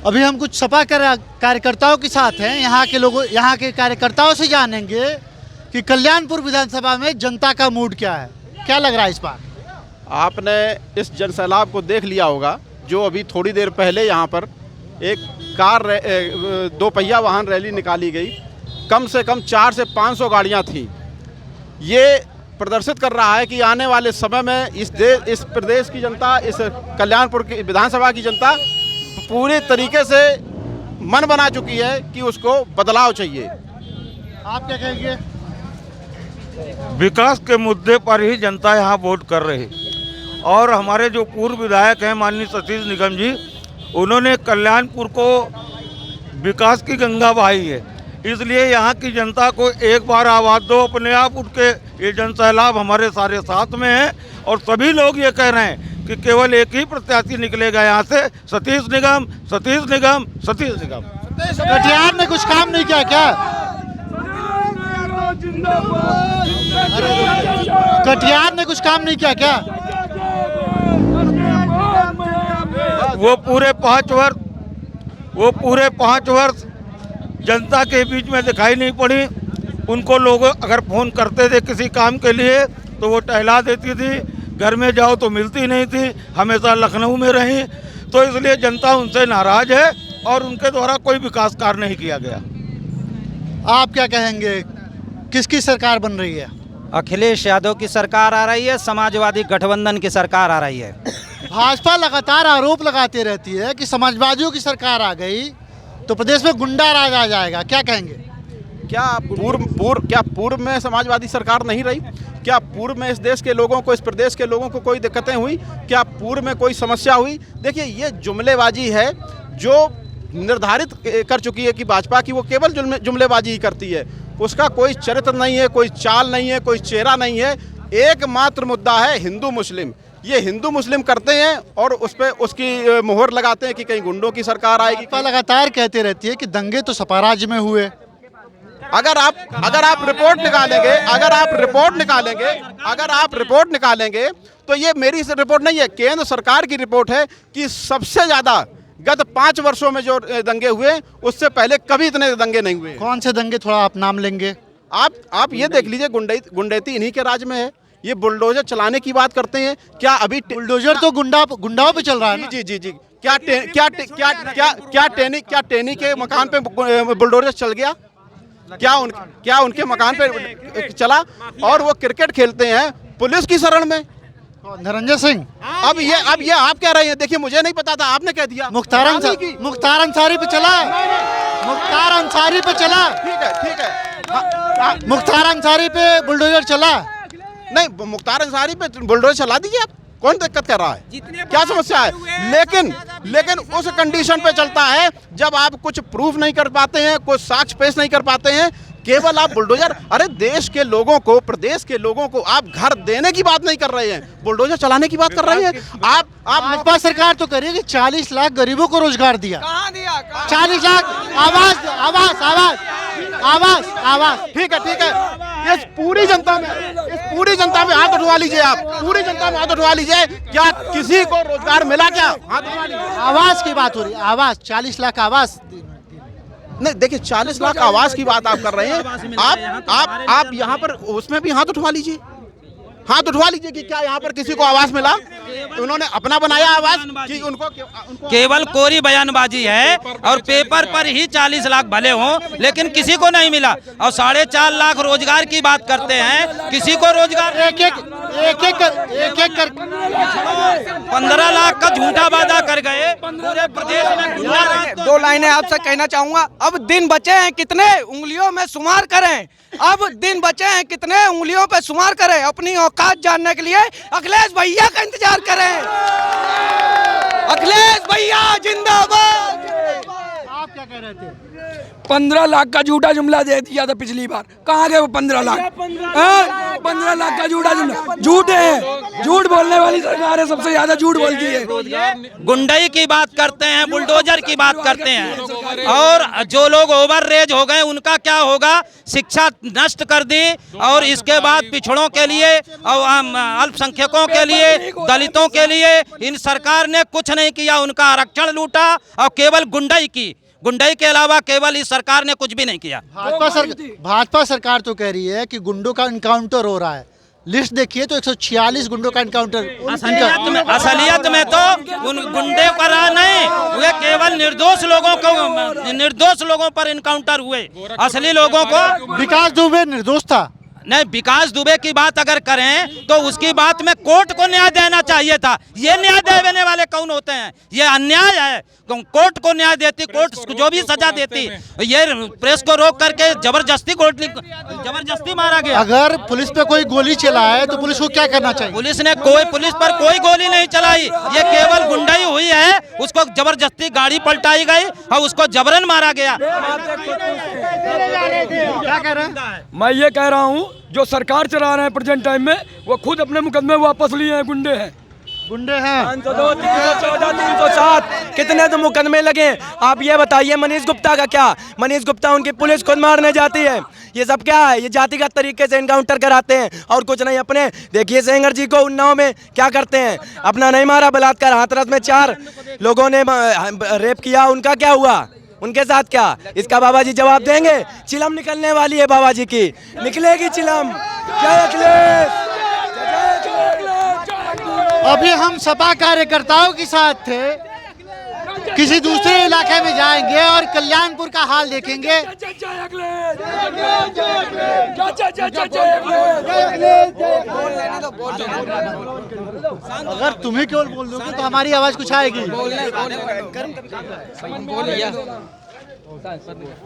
अभी हम कुछ सपा कार्यकर्ताओं के साथ हैं। यहाँ के कार्यकर्ताओं से जानेंगे कि कल्याणपुर विधानसभा में जनता का मूड क्या है, क्या लग रहा है इस बार। आपने इस जनसैलाब को देख लिया होगा जो अभी थोड़ी देर पहले यहाँ पर एक दो पहिया वाहन रैली निकाली गई। कम से कम 400 से 500 गाड़ियाँ थीं। ये प्रदर्शित कर रहा है कि आने वाले समय में इस प्रदेश की जनता, इस कल्याणपुर की विधानसभा की जनता पूरे तरीके से मन बना चुकी है कि उसको बदलाव चाहिए। आप क्या कहेंगे। विकास के मुद्दे पर ही जनता यहाँ वोट कर रही है और हमारे जो पूर्व विधायक हैं माननीय सतीश निगम जी, उन्होंने कल्याणपुर को विकास की गंगा बहाई है। इसलिए यहाँ की जनता को एक बार आवाज़ दो, अपने आप उठ के ये जनसैलाब हमारे सारे साथ में है और सभी लोग ये कह रहे हैं कि केवल एक ही प्रत्याशी निकलेगा यहाँ से, सतीश निगम, सतीश निगम, सतीश निगम। कटिहार ने कुछ काम नहीं किया क्या। कटिहार ने कुछ काम नहीं किया क्या। वो पूरे 5 वर्ष जनता के बीच में दिखाई नहीं पड़ी। उनको लोग अगर फ़ोन करते थे किसी काम के लिए तो वो टहला देती थी, घर में जाओ तो मिलती नहीं थी, हमेशा लखनऊ में रही। तो इसलिए जनता उनसे नाराज़ है और उनके द्वारा कोई विकास कार्य नहीं किया गया। आप क्या कहेंगे, किसकी सरकार बन रही है। अखिलेश यादव की सरकार आ रही है, समाजवादी गठबंधन की सरकार आ रही है। भाजपा लगातार आरोप लगाती रहती है कि समाजवादियों की सरकार आ गई तो प्रदेश में गुंडा राज आ जाएगा, क्या कहेंगे। क्या पूर्व में समाजवादी सरकार नहीं रही। क्या पूर्व में इस देश के लोगों को, इस प्रदेश के लोगों को कोई दिक्कतें हुई। क्या पूर्व में कोई समस्या हुई। देखिए, ये जुमलेबाजी है जो निर्धारित कर चुकी है कि भाजपा की वो केवल जुमलेबाजी ही करती है। उसका कोई चरित्र नहीं है, कोई चाल नहीं है, कोई चेहरा नहीं है। एकमात्र मुद्दा है हिंदू मुस्लिम। ये हिंदू मुस्लिम करते हैं और उस पर उसकी मोहर लगाते हैं कि कहीं गुंडों की सरकार आएगी। लगातार कहते रहती है कि दंगे तो सपा राज्य में हुए। अगर आप रिपोर्ट निकालेंगे तो ये मेरी रिपोर्ट नहीं है, केंद्र सरकार की रिपोर्ट है कि सबसे ज्यादा गत 5 वर्षों में जो दंगे हुए उससे पहले कभी इतने दंगे नहीं हुए। कौन से दंगे, थोड़ा आप नाम लेंगे। आप ये देख लीजिए, गुंडैती इन्हीं के राज में है। ये बुलडोजर चलाने की बात करते हैं। क्या अभी बुलडोजर तो गुंडाओं पे चल रहा है। जी। क्या टेनी के मकान पे बुलडोजर चल गया। क्या उनके मकान पे चला। और वो क्रिकेट खेलते हैं पुलिस की शरण में। निरंजन सिंह। अब ये आप कह रहे हैं। देखिए, मुझे नहीं पता था, आपने कह दिया। मुख्तार अंसारी पे चला। ठीक है। मुख्तार अंसारी पे बुलडोजर चला। नहीं, मुख्तार अंसारी पे बुलडोजर चला दीजिए आप, कौन दिक्कत कर रहा है, क्या समस्या है। लेकिन उस कंडीशन पे चलता है जब आप कुछ प्रूफ नहीं कर पाते हैं, कुछ साक्ष्य पेश नहीं कर पाते हैं, केवल आप बुलडोजर। अरे देश के लोगों को, प्रदेश के लोगों को आप घर देने की बात नहीं कर रहे हैं, बुलडोजर चलाने की बात कर रहे हैं। आप भाजपा सरकार तो करिए कि 40 लाख गरीबों को रोजगार दिया। 40 लाख आवास। ठीक है। इस पूरी जनता में हाथ उठवा लीजिए। आप पूरी जनता में हाथ उठवा लीजिए। क्या किसी को रोजगार मिला क्या। हाथ उठवा लीजिए। आवास की बात हो रही है। आवास 40 लाख आवास नहीं। देखिए, 40 लाख आवास की बात आप कर रहे हैं। आप यहाँ पर उसमें भी हाथ उठवा लीजिए। कि क्या यहाँ पर किसी को आवास मिला। उन्होंने अपना बनाया आवास कि उनको केवल कोरी बयानबाजी है और पेपर पर ही 40 लाख भले हों लेकिन किसी को नहीं मिला। और 4.5 लाख रोजगार की बात करते हैं, किसी को रोजगार एक 15 लाख का झूठा वादा कर गए पूरे प्रदेश में। 2 लाइनें आपसे कहना चाहूंगा। अब दिन बचे हैं कितने, उंगलियों में शुमार करें। अपनी औकात जानने के लिए अखिलेश भैया का इंतजार करें। अखिलेश भैया जिंदाबाद। आप क्या कह रहे थे। 15 लाख का झूठा जुमला दे दिया था पिछली बार, कहाँ गए वो 15 लाख? 15 लाख का झूठा जुमला, झूठे हैं, झूठ बोलने वाली सरकार है, सबसे ज्यादा झूठ बोलती है। गुंडई की बात करते हैं, बुलडोजर की बात करते हैं, और जो लोग ओवर रेज हो गए उनका क्या होगा? शिक्षा नष्ट कर दी, और इसके बाद पिछड़ों के लिए और अल्पसंख्यकों के लिए, दलितों के लिए इन सरकार ने कुछ नहीं किया। उनका आरक्षण लूटा और केवल गुंडई के अलावा केवल इस सरकार ने कुछ भी नहीं किया। भाजपा सरकार तो कह रही है कि गुंडों का इनकाउंटर हो रहा है। लिस्ट देखिए तो 146 गुंडों का इनकाउंटर। असलियत में तो उन गुंडे पर नहीं हुए, केवल निर्दोष लोगों पर इनकाउंटर हुए। असली लोगों को विकास दुबे निर्दोष था। नहीं, विकास दुबे की बात अगर करें तो उसकी बात में कोर्ट को न्याय देना चाहिए था। ये न्याय देने वाले कौन होते हैं? ये अन्याय है। कोर्ट को न्याय देती, कोर्ट जो भी सजा देती, ये प्रेस को रोक करके जबरदस्ती मारा गया। अगर पुलिस पे कोई गोली चलाए तो पुलिस को क्या करना चाहिए? पुलिस पर कोई गोली नहीं चलाई, ये केवल गुंडाई हुई है। उसको जबरदस्ती गाड़ी पलटाई गई और उसको जबरन मारा गया। क्या कह रहे हैं? मैं ये कह रहा हूँ जो सरकार चला रहे हैं प्रेजेंट टाइम में, वो खुद अपने मुकदमे वापस लिए हैं, गुंडे हैं। 502, 314, 307 कितने तो मुकदमे लगे। आप ये बताइए मनीष गुप्ता का क्या? मनीष गुप्ता उनकी पुलिस खुद मारने जाती है। ये सब क्या है? ये जातिगत तरीके से इनकाउंटर कराते हैं और कुछ नहीं। अपने देखिए सेंगर जी को उन्नाव में क्या करते हैं, अपना नहीं मारा, बलात्कार। हाथरस में 4 लोगों ने रेप किया, उनका क्या हुआ? उनके साथ क्या? इसका बाबा जी जवाब देंगे। चिलम निकलने वाली है बाबा जी की, निकलेगी चिलम। जय अखिलेश। अभी हम सपा कार्यकर्ताओं के साथ थे, किसी दूसरे इलाके में जाएंगे और कल्याणपुर का हाल देखेंगे। अगर तुम्हें केवल बोल दोगे तो हमारी आवाज कुछ आएगी।